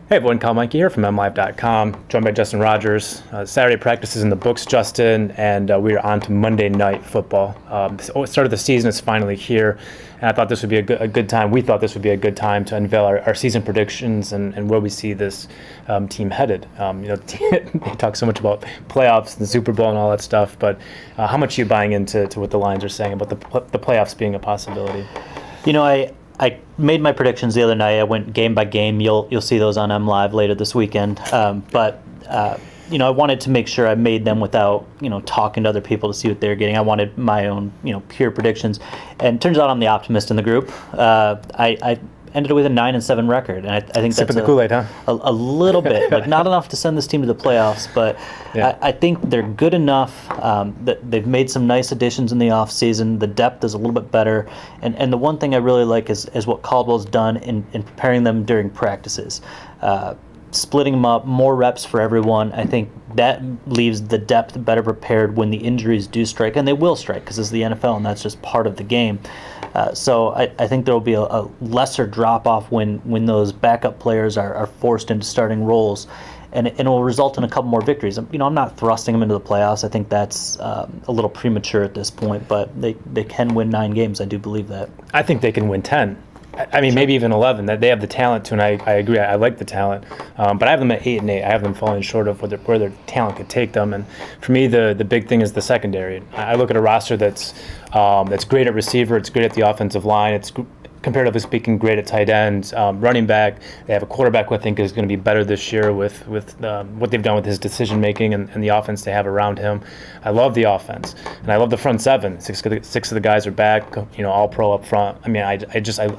Hey everyone, Meinke here from MLive.com, joined by Justin Rogers. Saturday practice is in the books, Justin, and we are on to Monday Night Football. The start of the season is finally here, and I thought this would be a good time. We thought this would be a good time to unveil our season predictions and where we see this team headed. They talk so much about playoffs and the Super Bowl and all that stuff, but how much are you buying into what the Lions are saying about the playoffs being a possibility? I made my predictions the other night. I went game by game. You'll see those on MLive later this weekend. But I wanted to make sure I made them without talking to other people to see what they're getting. I wanted my own pure predictions, and it turns out I'm the optimist in the group. I ended with a 9-7 record, and I think Sipping that's the Kool-Aid, huh? a little bit, like not enough to send this team to the playoffs, but yeah. I think they're good enough that they've made some nice additions in the offseason. The depth is a little bit better, and the one thing I really like is what Caldwell's done in preparing them during practices. Splitting them up, more reps for everyone. I think that leaves the depth better prepared when the injuries do strike, and they will strike because it's the NFL, and that's just part of the game. So I think there will be a lesser drop-off when those backup players are forced into starting roles, and it will result in a couple more victories. I'm not thrusting them into the playoffs. I think that's a little premature at this point, but they can win 9 games. I do believe that. I think they can win 10. I mean, maybe even 11. That they have the talent to, and I agree. I like the talent, but I have them at 8-8. I have them falling short of where their talent could take them. And for me, the big thing is the secondary. I look at a roster that's great at receiver. It's great at the offensive line. It's comparatively speaking, great at tight ends, running back. They have a quarterback who I think is going to be better this year with what they've done with his decision making and the offense they have around him. I love the offense, and I love the front seven. Six of the guys are back, all pro up front. I mean, I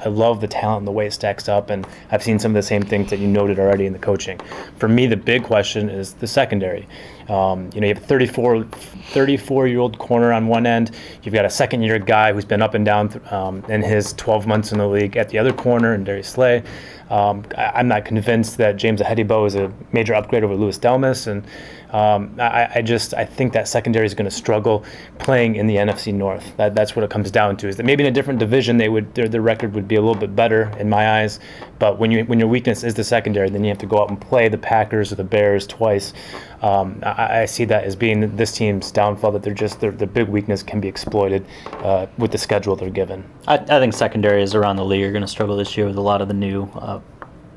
love the talent and the way it stacks up, and I've seen some of the same things that you noted already in the coaching. For me, the big question is the secondary. You have a 34-year-old corner on one end. You've got a second-year guy who's been up and down in his 12 months in the league at the other corner, and Darius Slay. I'm not convinced that James Ahedibo is a major upgrade over Louis Delmas, and I think that secondary is going to struggle playing in the NFC North. That's what it comes down to. Is that maybe in a different division their record would be a little bit better in my eyes, but when your weakness is the secondary, then you have to go out and play the Packers or the Bears twice. I see that as being this team's downfall, that their big weakness can be exploited with the schedule they're given. I think secondaries around the league are going to struggle this year with a lot of the new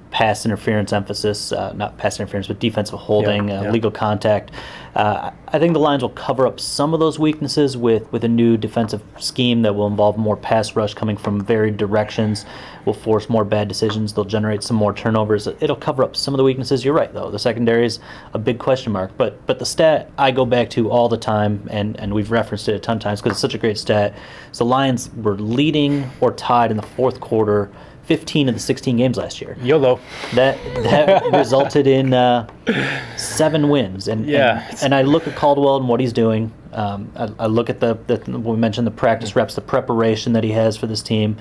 pass interference emphasis, not pass interference, but defensive holding, legal contact. I think the Lions will cover up some of those weaknesses with a new defensive scheme that will involve more pass rush coming from varied directions, will force more bad decisions, they'll generate some more turnovers. It'll cover up some of the weaknesses. You're right, though. The secondary is a big question mark. But the stat I go back to all the time, and we've referenced it a ton of times because it's such a great stat, is the Lions were leading or tied in the fourth quarter 15 of the 16 games last year. YOLO. That resulted in 7 wins. And I look at Caldwell and what he's doing. I look at we mentioned the practice reps, the preparation that he has for this team,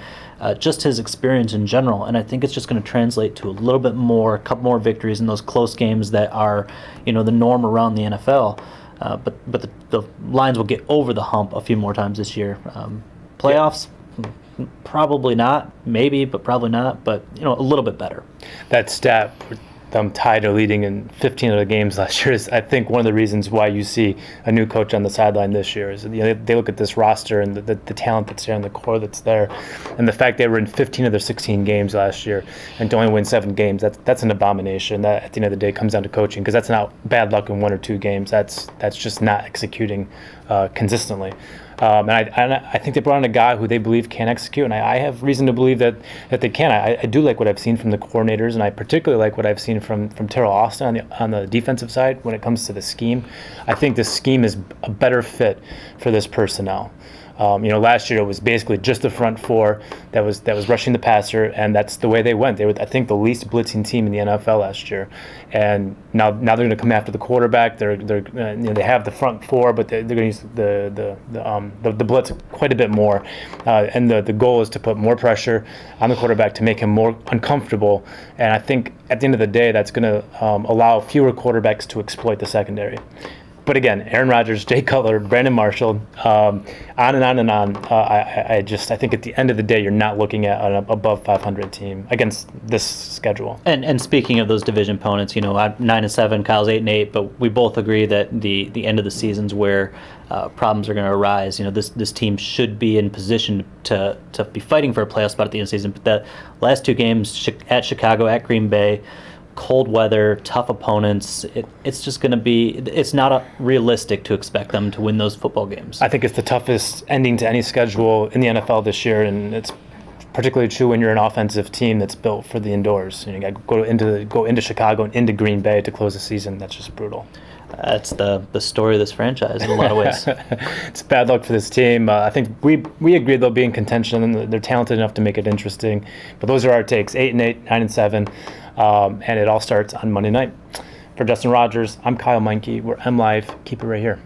just his experience in general. And I think it's just going to translate to a couple more victories in those close games that are, the norm around the NFL. But the Lions will get over the hump a few more times this year. Playoffs. Probably not, maybe, but probably not. But a little bit better. That stat, them tied or leading in 15 of the games last year, is I think one of the reasons why you see a new coach on the sideline this year. Is they look at this roster and the talent that's there and the core that's there, and the fact they were in 15 of their 16 games last year and to only win 7 games. That's an abomination. That at the end of the day comes down to coaching, because that's not bad luck in 1 or 2 games. That's just not executing consistently. And I think they brought in a guy who they believe can execute, and I have reason to believe that they can. I do like what I've seen from the coordinators, and I particularly like what I've seen from Terrell Austin on the defensive side when it comes to the scheme. I think the scheme is a better fit for this personnel. Last year it was basically just the front four that was rushing the passer, and that's the way they went. They were, I think, the least blitzing team in the NFL last year, and now they're going to come after the quarterback. They have the front four, but they're going to use the blitz quite a bit more, and the goal is to put more pressure on the quarterback to make him more uncomfortable. And I think at the end of the day, that's going to allow fewer quarterbacks to exploit the secondary. But again, Aaron Rodgers, Jay Cutler, Brandon Marshall, on and on and on. I think at the end of the day, you're not looking at an above 500 team against this schedule. And speaking of those division opponents, I'm 9-7, Kyle's 8-8, but we both agree that the end of the season's where problems are going to arise. This team should be in position to be fighting for a playoff spot at the end of the season. But the last two games at Chicago, at Green Bay, cold weather, tough opponents. It's just going to be. It's not realistic to expect them to win those football games. I think it's the toughest ending to any schedule in the NFL this year, and it's particularly true when you're an offensive team that's built for the indoors. You got to go into Chicago and into Green Bay to close the season. That's just brutal. That's the story of this franchise in a lot of ways. It's bad luck for this team. I think we agree they'll be in contention and they're talented enough to make it interesting. But those are our takes: 8-8, 9-7, and it all starts on Monday night. For Justin Rogers, I'm Kyle Meinke. We're MLive. Keep it right here.